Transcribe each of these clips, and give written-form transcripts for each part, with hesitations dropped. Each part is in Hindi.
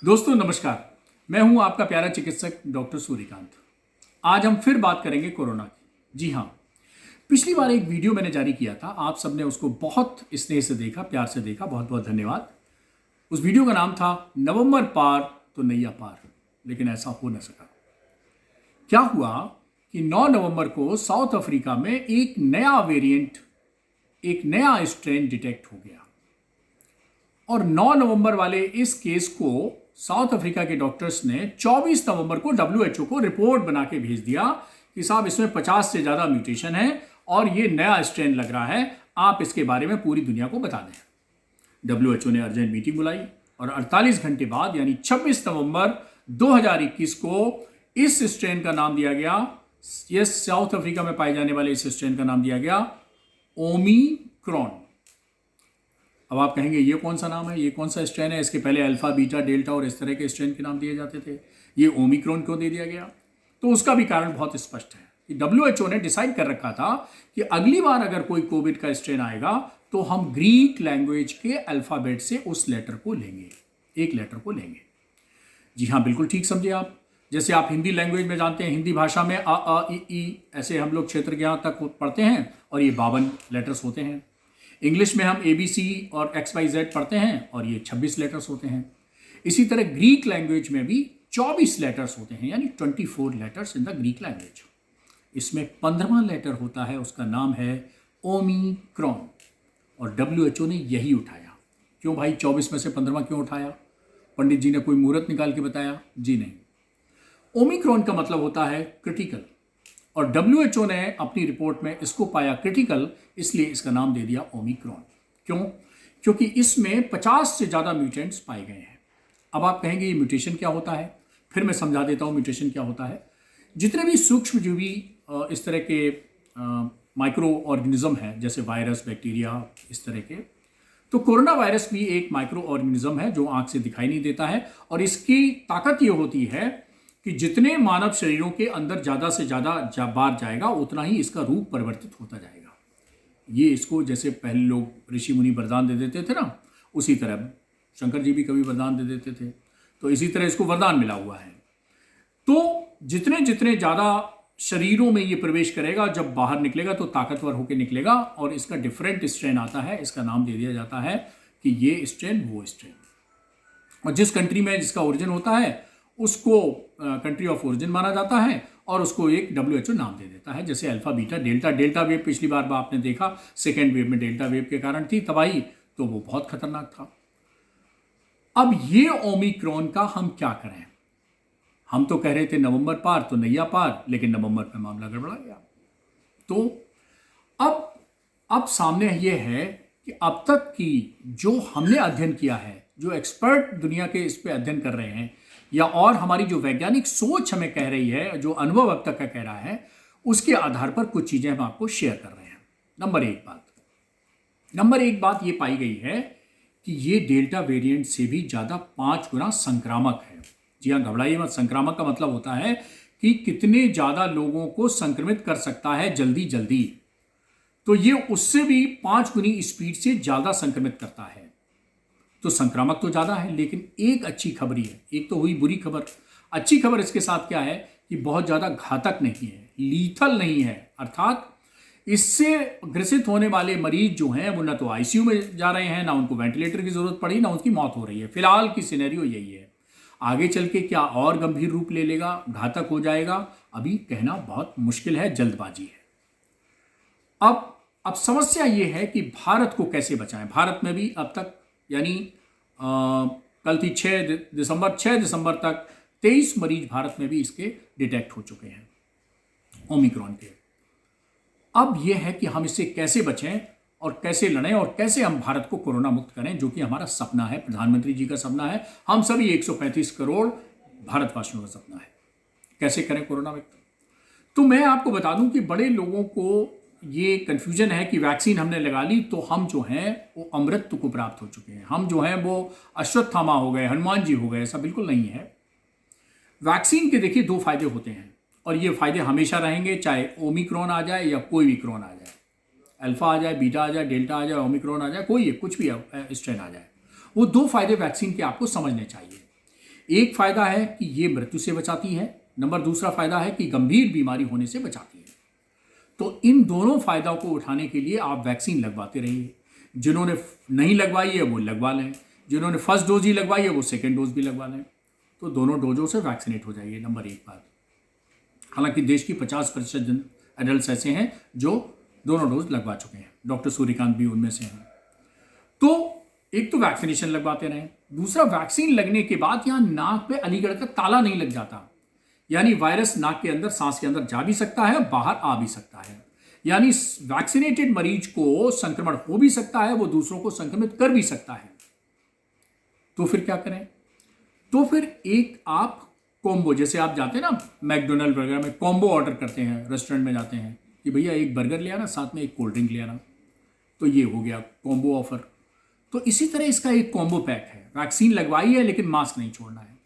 दोस्तों नमस्कार। मैं हूं आपका प्यारा चिकित्सक डॉक्टर सूर्यकांत। आज हम फिर बात करेंगे कोरोना की। जी हाँ, पिछली बार एक वीडियो मैंने जारी किया था, आप सबने उसको बहुत स्नेह से देखा, प्यार से देखा, बहुत बहुत धन्यवाद। उस वीडियो का नाम था नवंबर पार तो नैया पार, लेकिन ऐसा हो न सका। क्या हुआ कि 9 नवंबर को साउथ अफ्रीका में एक नया वेरिएंट, एक नया स्ट्रेन डिटेक्ट हो गया और 9 नवंबर वाले इस केस को साउथ अफ्रीका के डॉक्टर्स ने 24 नवंबर को डब्ल्यूएचओ को रिपोर्ट बना के भेज दिया कि साहब इसमें 50 से ज़्यादा म्यूटेशन है और ये नया स्ट्रेन लग रहा है, आप इसके बारे में पूरी दुनिया को बता दें। डब्ल्यूएचओ ने अर्जेंट मीटिंग बुलाई और 48 घंटे बाद यानी 26 नवंबर 2021 को इस स्ट्रेन का नाम दिया गया, ये साउथ अफ्रीका में पाए जाने वाले इस स्ट्रेन का नाम दिया गया ओमिक्रॉन। अब आप कहेंगे ये कौन सा नाम है, ये कौन सा स्ट्रेन है? इसके पहले अल्फा, बीटा, डेल्टा और इस तरह के स्ट्रेन के नाम दिए जाते थे, ये ओमिक्रॉन क्यों दे दिया गया? तो उसका भी कारण बहुत स्पष्ट है कि डब्ल्यूएचओ ने डिसाइड कर रखा था कि अगली बार अगर कोई कोविड का स्ट्रेन आएगा तो हम ग्रीक लैंग्वेज के अल्फाबेट से उस लेटर को लेंगे, एक लेटर को लेंगे। जी हाँ, बिल्कुल ठीक समझे आप। जैसे आप हिंदी लैंग्वेज में जानते हैं, हिंदी भाषा में अ ई ऐसे हम लोग क्षेत्र के यहाँ तक पढ़ते हैं और ये 52 लेटर्स होते हैं। इंग्लिश में हम ABC और XYZ पढ़ते हैं और ये 26 लेटर्स होते हैं। इसी तरह ग्रीक लैंग्वेज में भी 24 लेटर्स होते हैं, यानी 24 letters in the Greek language. इसमें 15वां लेटर होता है, उसका नाम है ओमिक्रॉन और डब्ल्यूएचओ ने यही उठाया। क्यों भाई 24 में से 15वां क्यों उठाया? पंडित जी ने कोई मुहूर्त निकाल के बताया? जी नहीं। ओमिक्रॉन का मतलब होता है क्रिटिकल और डब्ल्यूएचओ ने अपनी रिपोर्ट में इसको पाया क्रिटिकल, इसलिए इसका नाम दे दिया ओमिक्रॉन। क्यों? क्योंकि इसमें 50 से ज़्यादा म्यूटेंट्स पाए गए हैं। अब आप कहेंगे ये म्यूटेशन क्या होता है? फिर मैं समझा देता हूँ म्यूटेशन क्या होता है। जितने भी सूक्ष्मजीवी इस तरह के माइक्रो ऑर्गेनिज्म हैं, जैसे वायरस, बैक्टीरिया, इस तरह के, तो कोरोना वायरस भी एक माइक्रो ऑर्गेनिज्म है जो आंख से दिखाई नहीं देता है और इसकी ताकत ये होती है कि जितने मानव शरीरों के अंदर ज़्यादा से ज़्यादा बार जाएगा उतना ही इसका रूप परिवर्तित होता जाएगा। ये इसको जैसे पहले लोग ऋषि मुनि वरदान दे देते थे ना, उसी तरह शंकर जी भी कभी वरदान दे देते थे, तो इसी तरह इसको वरदान मिला हुआ है। तो जितने जितने ज़्यादा शरीरों में ये प्रवेश करेगा, जब बाहर निकलेगा तो ताकतवर होकर निकलेगा और इसका डिफरेंट स्ट्रेन आता है। इसका नाम दे दिया जाता है कि ये स्ट्रेन वो स्ट्रेन, और जिस कंट्री में जिसका ओरिजिन होता है उसको कंट्री ऑफ ओरिजिन माना जाता है और उसको एक डब्ल्यूएचओ नाम दे देता है। जैसे alpha, beta, delta. Delta wave पिछली बार आपने देखा, सेकेंड वेव में डेल्टा वेव के कारण थी तबाही, तो वो बहुत खतरनाक था। अब ये ओमिक्रॉन का हम क्या करें? हम तो कह रहे थे नवंबर पार तो नैया पार, लेकिन नवंबर में मामला गड़बड़ा गया। तो अब सामने ये है कि अब तक की जो हमने अध्ययन किया है, जो एक्सपर्ट दुनिया के इस पे अध्ययन कर रहे हैं, या और हमारी जो वैज्ञानिक सोच हमें कह रही है, जो अनुभव अब तक का कह रहा है, उसके आधार पर कुछ चीजें हम आपको शेयर कर रहे हैं। नंबर एक बात ये पाई गई है कि ये डेल्टा वेरिएंट से भी ज्यादा 5 गुना संक्रामक है। जी हाँ, घबराइए मत। संक्रामक का मतलब होता है कि कितने ज्यादा लोगों को संक्रमित कर सकता है जल्दी जल्दी। तो ये उससे भी 5 गुनी स्पीड से ज्यादा संक्रमित करता है। तो संक्रामक तो ज्यादा है, लेकिन एक अच्छी खबर है। एक तो हुई बुरी खबर, अच्छी खबर इसके साथ क्या है कि बहुत ज्यादा घातक नहीं है, लीथल नहीं है। अर्थात इससे ग्रसित होने वाले मरीज जो हैं वो ना तो आईसीयू में जा रहे हैं, ना उनको वेंटिलेटर की जरूरत पड़ी, ना उनकी मौत हो रही है। फिलहाल की सिनेरियो यही है। आगे चल के क्या और गंभीर रूप ले लेगा, घातक हो जाएगा, अभी कहना बहुत मुश्किल है, जल्दबाजी है। अब समस्या यह है कि भारत को कैसे बचाएं। भारत में भी अब तक यानी कल थी 6 दिसंबर तक 23 मरीज भारत में भी इसके डिटेक्ट हो चुके हैं ओमिक्रॉन के। अब यह है कि हम इससे कैसे बचें और कैसे लड़ें और कैसे हम भारत को कोरोना मुक्त करें, जो कि हमारा सपना है, प्रधानमंत्री जी का सपना है, हम सभी 135 करोड़ भारतवासियों का सपना है। कैसे करें कोरोना मुक्त? तो मैं आपको बता दूं कि बड़े लोगों को ये कन्फ्यूजन है कि वैक्सीन हमने लगा ली तो हम जो हैं वो अमृत को प्राप्त हो चुके हैं, हम जो हैं वो अश्वत्थामा हो गए, हनुमान जी हो गए। ऐसा बिल्कुल नहीं है। वैक्सीन के देखिए 2 फायदे होते हैं और ये फायदे हमेशा रहेंगे, चाहे ओमिक्रॉन आ जाए या कोई भी क्रॉन आ जाए, अल्फा आ जाए, बीटा आ जाए, डेल्टा आ जाए, ओमिक्रॉन आ जाए, कोई कुछ भी स्ट्रेन आ जाए। वो 2 फायदे वैक्सीन के आपको समझने चाहिए। एक फायदा है कि ये मृत्यु से बचाती है, नंबर दूसरा फायदा है कि गंभीर बीमारी होने से बचाती है। तो इन दोनों फायदों को उठाने के लिए आप वैक्सीन लगवाते रहिए। जिन्होंने नहीं लगवाई है वो लगवा लें, जिन्होंने फर्स्ट डोज ही लगवाई है वो सेकेंड डोज भी लगवा लें। तो दोनों डोजों से वैक्सीनेट हो जाइए, नंबर एक बात। हालांकि देश की 50% एडल्ट ऐसे हैं जो दोनों डोज लगवा चुके हैं, डॉक्टर सूर्यकांत भी उनमें से हैं। तो एक तो वैक्सीनेशन लगवाते रहें, दूसरा वैक्सीन लगने के बाद यहाँ नाक पे अलीगढ़ का ताला नहीं लग जाता, यानी वायरस नाक के अंदर, सांस के अंदर जा भी सकता है, बाहर आ भी सकता है। यानी वैक्सीनेटेड मरीज को संक्रमण हो भी सकता है, वो दूसरों को संक्रमित कर भी सकता है। तो फिर क्या करें? तो फिर एक आप कॉम्बो, जैसे आप जाते हैं ना मैकडोनल्ड वगैरह में, कॉम्बो ऑर्डर करते हैं, रेस्टोरेंट में जाते हैं कि भैया एक बर्गर ले आना, साथ में एक कोल्ड ड्रिंक ले आना, तो ये हो गया कॉम्बो ऑफर। तो इसी तरह इसका एक कॉम्बो पैक है। वैक्सीन लगवाई है लेकिन मास्क नहीं छोड़ना है,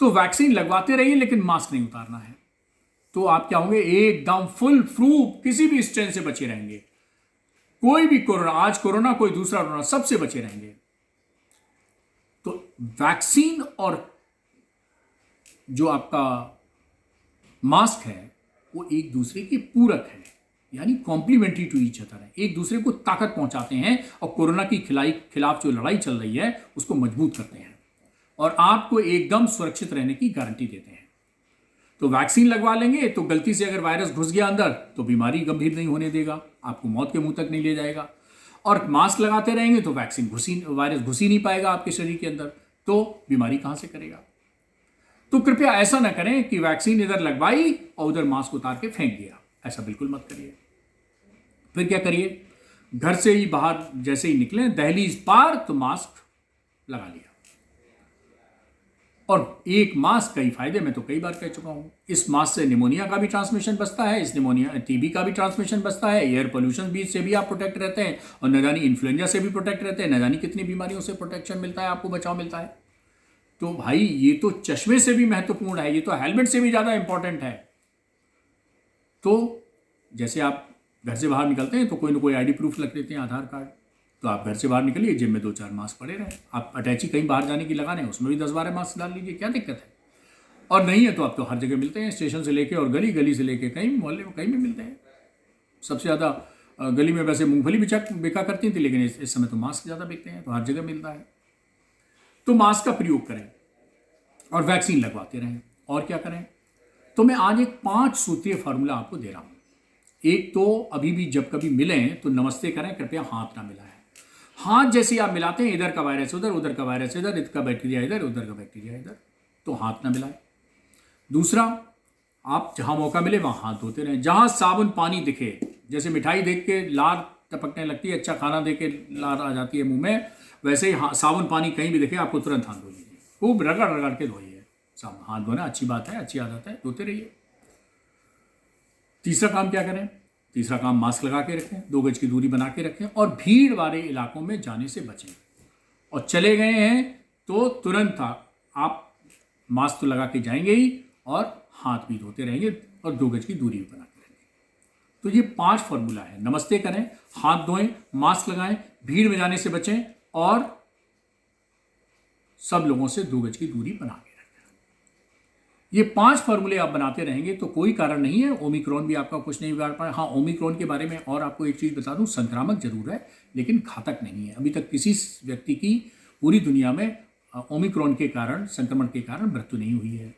तो वैक्सीन लगवाते रहिए लेकिन मास्क नहीं उतारना है। तो आप क्या होंगे? एकदम फुल प्रूफ किसी भी स्ट्रेन से बचे रहेंगे। कोई भी कोरोना, आज कोरोना कोई दूसरा कोरोना, सबसे बचे रहेंगे। तो वैक्सीन और जो आपका मास्क है वो एक दूसरे के पूरक है, यानी कॉम्प्लीमेंट्री टू ईच अदर है, एक दूसरे को ताकत पहुंचाते हैं और कोरोना की खिलाफ जो लड़ाई चल रही है उसको मजबूत करते हैं और आपको एकदम सुरक्षित रहने की गारंटी देते हैं। तो वैक्सीन लगवा लेंगे तो गलती से अगर वायरस घुस गया अंदर तो बीमारी गंभीर नहीं होने देगा, आपको मौत के मुंह तक नहीं ले जाएगा। और मास्क लगाते रहेंगे तो वायरस घुस ही नहीं पाएगा आपके शरीर के अंदर, तो बीमारी कहां से करेगा। तो कृपया ऐसा ना करें कि वैक्सीन इधर लगवाई और उधर मास्क उतार के फेंक दिया, ऐसा बिल्कुल मत करिए। फिर क्या करिए? घर से ही बाहर जैसे ही निकले, दहलीज पार तो मास्क लगा लिया। और एक मास्क कई फायदे, मैं तो कई बार कह चुका हूं। इस मास्क से निमोनिया का भी ट्रांसमिशन बचता है, इस निमोनिया टीबी का भी ट्रांसमिशन बचता है, एयर पोल्यूशन भी से भी आप प्रोटेक्ट रहते हैं, और न जानी इन्फ्लुएंजा से भी प्रोटेक्ट रहते हैं, न जानी कितनी बीमारियों से प्रोटेक्शन मिलता है, आपको बचाव मिलता है। तो भाई ये तो चश्मे से भी महत्वपूर्ण है, ये तो हेलमेट से भी ज़्यादा इंपॉर्टेंट है। तो जैसे आप घर से बाहर निकलते हैं तो कोई ना कोई आईडी प्रूफ रख लेते हैं, आधार कार्ड, तो आप घर से बाहर निकलिए, जेब में 2-4 मास्क पड़े रहे। आप अटैची कहीं बाहर जाने की लगाने, उसमें भी 10-12 मास्क डाल लीजिए, क्या दिक्कत है। और नहीं है तो आप तो हर जगह मिलते हैं, स्टेशन से लेके और गली गली से लेके कहीं मोहल्ले में कहीं भी मिलते हैं। सबसे ज़्यादा गली में वैसे मूंगफली बिका करती थी, लेकिन इस समय तो मास्क ज़्यादा बिकते हैं, तो हर जगह मिलता है। तो मास्क का प्रयोग करें और वैक्सीन लगवाते रहें। और क्या करें? तो मैं आज एक 5 सूत्रीय फार्मूला आपको दे रहा हूँ। एक तो अभी भी जब कभी मिलें तो नमस्ते करें, कृपया हाथ ना मिलाएं। हाथ जैसे आप मिलाते हैं, इधर का वायरस उधर, उधर का वायरस इधर, इधर का बैक्टीरिया इधर, उधर का बैक्टीरिया इधर, तो हाथ ना मिलाएं। दूसरा, आप जहां मौका मिले वहां हाथ धोते रहें। जहां साबुन पानी दिखे, जैसे मिठाई देख के लार टपकने लगती है, अच्छा खाना देख के लार आ जाती है मुंह में, वैसे ही साबुन पानी कहीं भी दिखे आपको तुरंत हाथ धो लीजिए, खूब रगड़ रगड़ के धोइए। हाथ धोना अच्छी बात है, अच्छी आदत है, धोते रहिए। तीसरा काम क्या करें? तीसरा काम मास्क लगा के रखें, 2 गज की दूरी बना के रखें और भीड़ वाले इलाकों में जाने से बचें। और चले गए हैं तो तुरंत आप मास्क तो लगा के जाएंगे ही और हाथ भी धोते रहेंगे और 2 गज की दूरी भी बना के रखें। तो ये 5 फार्मूला है। नमस्ते करें, हाथ धोएं, मास्क लगाएं, भीड़ में जाने से बचें और सब लोगों से 2 गज की दूरी बना के रखें। ये 5 फार्मूले आप बनाते रहेंगे तो कोई कारण नहीं है ओमिक्रॉन भी आपका कुछ नहीं बिगाड़ पाए। हाँ, ओमिक्रॉन के बारे में और आपको एक चीज़ बता दूं, संक्रामक जरूर है लेकिन घातक नहीं है। अभी तक किसी व्यक्ति की पूरी दुनिया में ओमिक्रॉन के कारण, संक्रमण के कारण मृत्यु नहीं हुई है।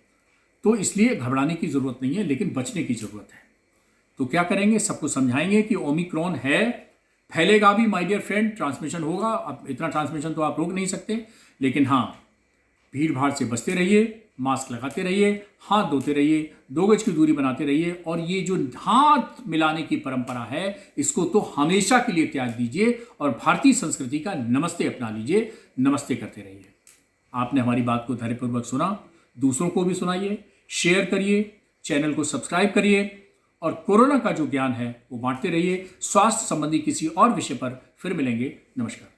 तो इसलिए घबराने की ज़रूरत नहीं है, लेकिन बचने की ज़रूरत है। तो क्या करेंगे? सबको समझाएंगे कि ओमिक्रॉन है, फैलेगा भी माय डियर फ्रेंड, ट्रांसमिशन होगा। अब इतना ट्रांसमिशन तो आप रोक नहीं सकते, लेकिन हाँ, भीड़ भाड़ से बचते रहिए, मास्क लगाते रहिए, हाथ धोते रहिए, 2 गज की दूरी बनाते रहिए। और ये जो हाथ मिलाने की परंपरा है, इसको तो हमेशा के लिए त्याग दीजिए और भारतीय संस्कृति का नमस्ते अपना लीजिए। नमस्ते करते रहिए। आपने हमारी बात को धैर्यपूर्वक सुना, दूसरों को भी सुनाइए, शेयर करिए, चैनल को सब्सक्राइब करिए और कोरोना का जो ज्ञान है वो बांटते रहिए। स्वास्थ्य संबंधी किसी और विषय पर फिर मिलेंगे। नमस्कार।